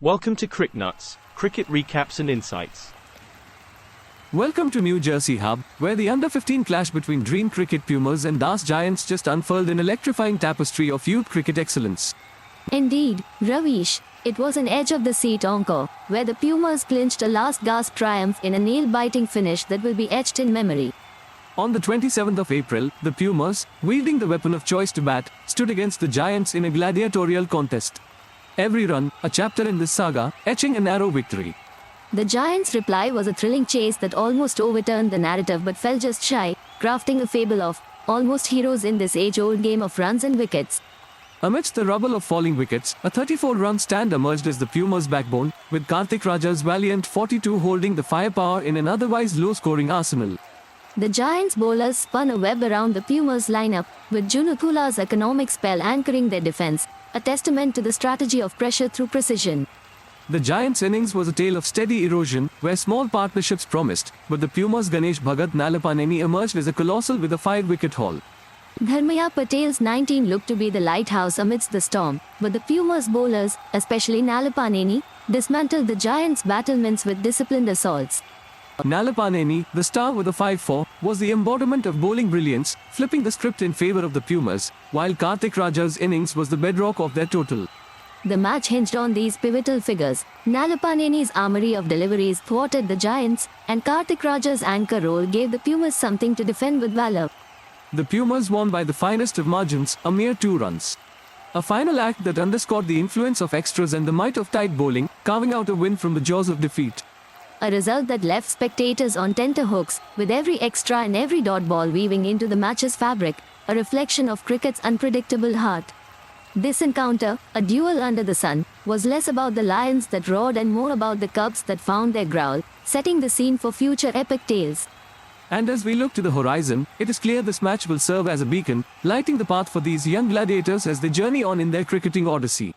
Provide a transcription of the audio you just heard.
Welcome to CricNuts, cricket recaps and insights. Welcome to New Jersey Hub, where the under-15 clash between Dream Cricket Pumas and Das Giants just unfurled an electrifying tapestry of youth cricket excellence. Indeed, Ravish, it was an edge-of-the-seat encore, where the Pumas clinched a last-gasp triumph in a nail-biting finish that will be etched in memory. On the 27th of April, the Pumas, wielding the weapon of choice to bat, stood against the Giants in a gladiatorial contest. Every run, a chapter in this saga, etching a narrow victory. The Giants' reply was a thrilling chase that almost overturned the narrative but fell just shy, crafting a fable of almost heroes in this age-old game of runs and wickets. Amidst the rubble of falling wickets, a 34-run stand emerged as the Pumas' backbone, with Karthik Raja's valiant 42 holding the firepower in an otherwise low-scoring arsenal. The Giants' bowlers spun a web around the Pumas' lineup, with Junukula's economic spell anchoring their defense, a testament to the strategy of pressure through precision. The Giants' innings was a tale of steady erosion, where small partnerships promised, but the Pumas' Ganesh Bhagat Nalapaneni emerged as a colossal with a 5-wicket haul. Dharmaya Patel's 19 looked to be the lighthouse amidst the storm, but the Pumas' bowlers, especially Nalapaneni, dismantled the Giants' battlements with disciplined assaults. Nalapaneni, the star with a 5-4, was the embodiment of bowling brilliance, flipping the script in favor of the Pumas, while Karthik Raja's innings was the bedrock of their total. The match hinged on these pivotal figures. Nalapaneni's armory of deliveries thwarted the Giants, and Karthik Raja's anchor role gave the Pumas something to defend with valor. The Pumas won by the finest of margins, a mere 2 runs. A final act that underscored the influence of extras and the might of tight bowling, carving out a win from the jaws of defeat. A result that left spectators on tenterhooks, with every extra and every dot ball weaving into the match's fabric, a reflection of cricket's unpredictable heart. This encounter, a duel under the sun, was less about the lions that roared and more about the cubs that found their growl, setting the scene for future epic tales. And as we look to the horizon, it is clear this match will serve as a beacon, lighting the path for these young gladiators as they journey on in their cricketing odyssey.